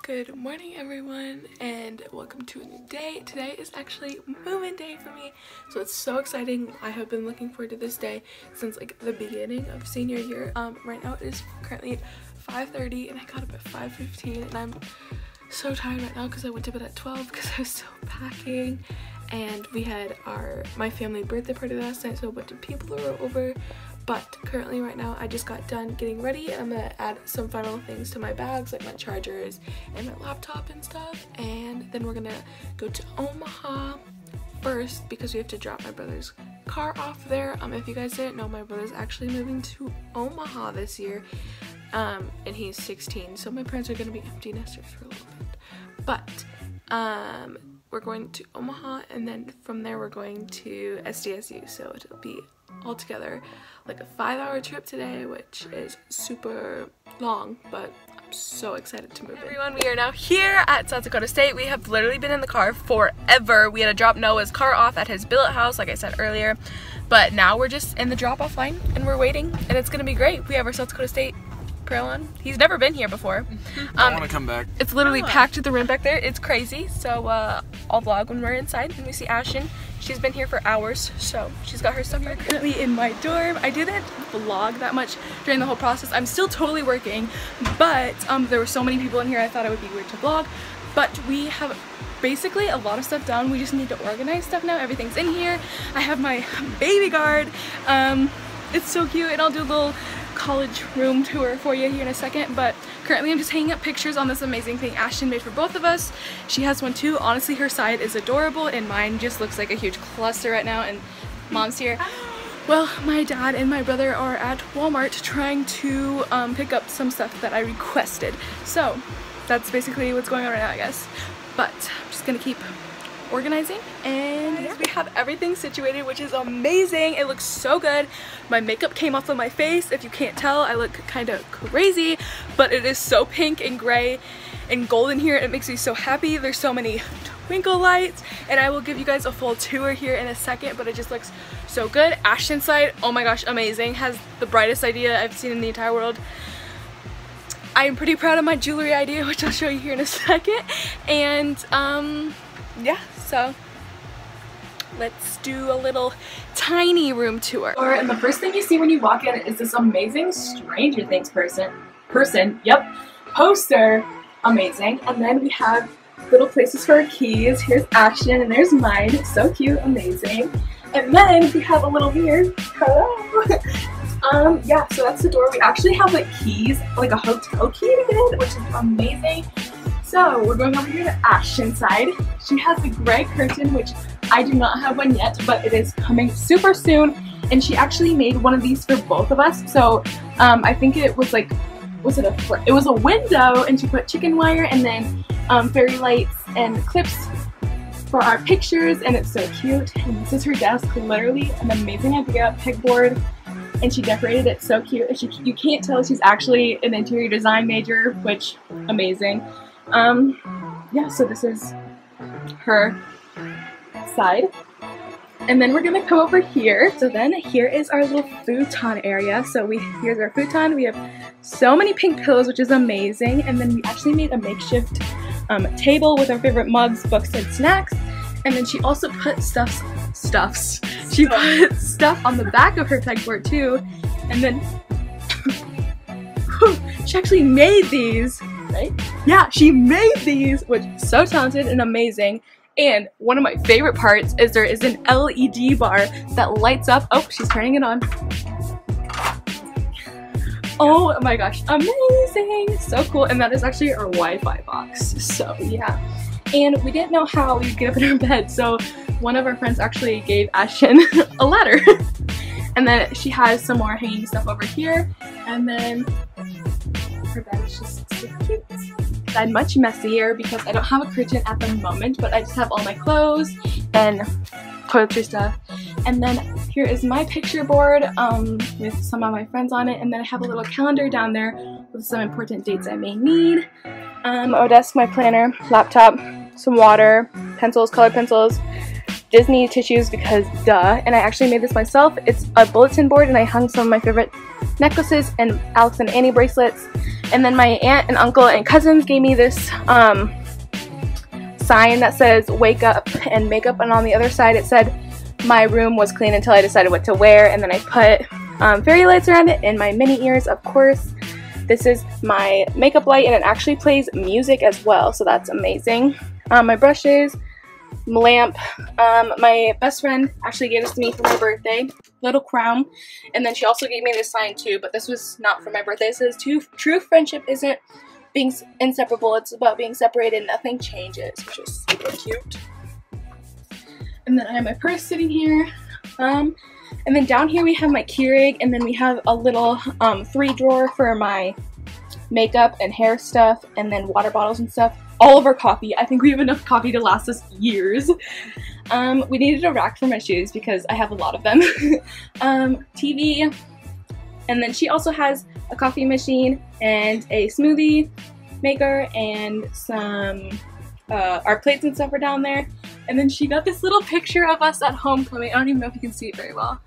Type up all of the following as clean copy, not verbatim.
Good morning everyone and welcome to a new day. Today is actually move-in day for me, so it's so exciting. I have been looking forward to this day since like the beginning of senior year. Right now it is currently 5:30 and I got up at 5:15 and I'm so tired right now because I went to bed at 12 because I was still packing, and we had my family birthday party last night, so a bunch of people were over. But currently right now I just got done getting ready and I'm gonna add some final things to my bags, like my chargers and my laptop and stuff, and then we're gonna go to Omaha first because we have to drop my brother's car off there. If you guys didn't know, my brother's actually moving to Omaha this year, and he's 16, so my parents are gonna be empty nesters for a little bit. But we're going to Omaha, and then from there we're going to SDSU, so it'll be all together like a 5-hour trip today, which is super long, but I'm so excited to move in. Everyone, we are now here at South Dakota State. We have literally been in the car forever. We had to drop Noah's car off at his billet house, like I said earlier, but now we're just in the drop-off line and we're waiting, and it's gonna be great. We have our South Dakota State Trail on. He's never been here before. I want to come back. It's literally packed to the rim back there. It's crazy. So I'll vlog when we're inside and we see Ashton. She's been here for hours, so she's got her stuff here. Currently in my dorm. I didn't vlog that much during the whole process. I'm still totally working, but there were so many people in here I thought it would be weird to vlog. But we have basically a lot of stuff done. We just need to organize stuff now. Everything's in here. I have my baby guard. It's so cute, and I'll do a little college room tour for you here in a second, but currently I'm just hanging up pictures on this amazing thing Ashton made for both of us. She has one too. Honestly, her side is adorable and mine just looks like a huge cluster right now, and mom's here. Well, my dad and my brother are at Walmart trying to pick up some stuff that I requested, so that's basically what's going on right now, I guess. But I'm just gonna keep organizing, and yeah, we have everything situated, which is amazing. It looks so good. My makeup came off of my face. If you can't tell, I look kind of crazy, but it is so pink and gray and gold in here. It makes me so happy. There's so many twinkle lights, and I will give you guys a full tour here in a second, but it just looks so good. Ashton's side, oh my gosh, amazing. Has the brightest idea I've seen in the entire world. I'm pretty proud of my jewelry idea, which I'll show you here in a second. And yeah, so let's do a little tiny room tour. And the first thing you see when you walk in is this amazing Stranger Things poster. Amazing. And then we have little places for our keys. Here's Ashton and there's mine. So cute, amazing. And then we have a little mirror. Hello. Yeah, so that's the door. We actually have like keys, like a hotel key to get in, which is amazing. So we're going over here to Ashton's side. She has a gray curtain, which I do not have one yet, but it is coming super soon. And she actually made one of these for both of us. So I think it was like, it was a window, and she put chicken wire and then fairy lights and clips for our pictures, and it's so cute. And this is her desk, literally an amazing idea, pegboard, and she decorated it so cute. And you can't tell she's actually an interior design major, which amazing. Yeah, so this is her side, and then we're gonna come over here. So then here is our little futon area. So here's our futon. We have so many pink pillows, which is amazing, and then we actually made a makeshift table with our favorite mugs, books, and snacks. And then she also put put stuff on the back of her pegboard too, and then she actually made these. Right? Yeah, she made these, which is so talented and amazing. And one of my favorite parts is there is an LED bar that lights up. Oh, she's turning it on. Oh my gosh, amazing! So cool. And that is actually our Wi-Fi box. So yeah. And we didn't know how we'd get up in our bed, so one of our friends actually gave Ashton a ladder. And then she has some more hanging stuff over here. And then her bed is just so cute. I'm much messier because I don't have a curtain at the moment, but I just have all my clothes and toiletry stuff. And then here is my picture board with some of my friends on it, and then I have a little calendar down there with some important dates I may need. My desk, my planner, laptop, some water, pencils, colored pencils, Disney tissues because duh, and I actually made this myself. It's a bulletin board, and I hung some of my favorite necklaces and Alex and Annie bracelets. And then my aunt and uncle and cousins gave me this sign that says wake up and makeup, and on the other side it said my room was clean until I decided what to wear. And then I put fairy lights around it and my mini ears, of course. This is my makeup light, and it actually plays music as well, so that's amazing. My brushes, lamp. My best friend actually gave this to me for my birthday, little crown. And then she also gave me this sign too, but this was not for my birthday. It says true friendship isn't being inseparable, it's about being separated. Nothing changes, which is super cute. And then I have my purse sitting here. And then down here we have my Keurig, and then we have a little 3-drawer for my makeup and hair stuff, and then water bottles and stuff. All of our coffee. I think we have enough coffee to last us years. We needed a rack for my shoes because I have a lot of them. TV, and then she also has a coffee machine and a smoothie maker, and some our plates and stuff are down there. And then she got this little picture of us at homecoming. I don't even know if you can see it very well.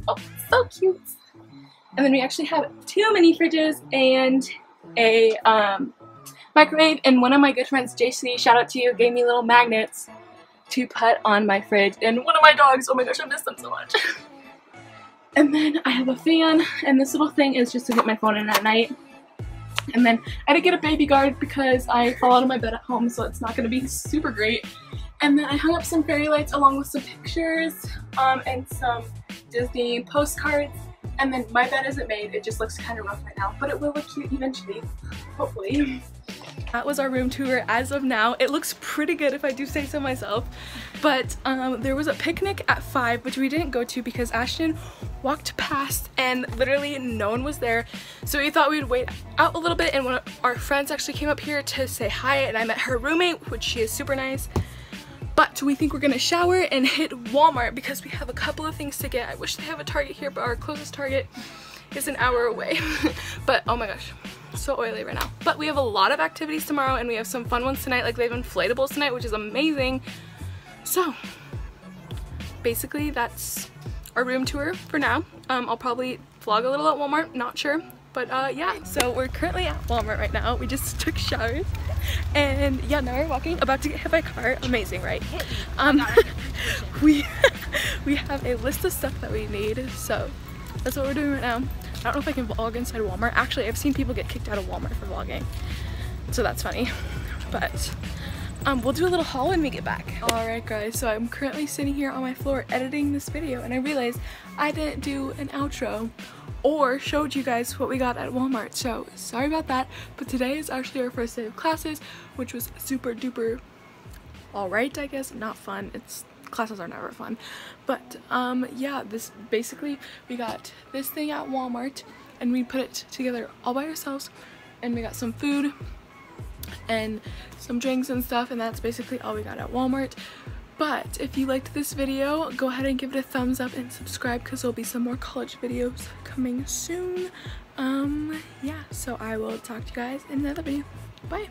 Oh, so cute. And then we actually have 2 mini fridges and a microwave, and one of my good friends, JC, shout out to you, gave me little magnets to put on my fridge. And one of my dogs, oh my gosh, I miss them so much. And then I have a fan, and this little thing is just to get my phone in at night. And then I had to get a baby guard because I fall out of my bed at home, so it's not going to be super great. And then I hung up some fairy lights along with some pictures and some Disney postcards. And then my bed isn't made, it just looks kind of rough right now, but it will look cute eventually, hopefully. That was our room tour as of now. It looks pretty good if I do say so myself. But there was a picnic at 5, which we didn't go to because Ashton walked past and literally no one was there. So we thought we'd wait out a little bit, and one of our friends actually came up here to say hi, and I met her roommate, which she is super nice. But we think we're gonna shower and hit Walmart because we have a couple of things to get. I wish they have a Target here, but our closest Target is an hour away. But oh my gosh, so oily right now. But we have a lot of activities tomorrow, and we have some fun ones tonight. Like they have inflatables tonight, which is amazing. So basically that's our room tour for now. I'll probably vlog a little at Walmart, not sure. But yeah, so we're currently at Walmart right now. We just took showers, and yeah, now we're walking, about to get hit by a car. Amazing, right? We have a list of stuff that we need, so that's what we're doing right now. I don't know if I can vlog inside Walmart. Actually, I've seen people get kicked out of Walmart for vlogging, so that's funny. But we'll do a little haul when we get back. Alright guys, so I'm currently sitting here on my floor editing this video, and I realized I didn't do an outro or showed you guys what we got at Walmart, so sorry about that. But today is actually our first day of classes, which was super duper alright, I guess. Not fun. Classes are never fun. But yeah, this basically, we got this thing at Walmart and we put it together all by ourselves, and we got some food and some drinks and stuff, and that's basically all we got at Walmart. But if you liked this video, go ahead and give it a thumbs up and subscribe because there'll be some more college videos coming soon. Yeah, so I will talk to you guys in another video. Bye.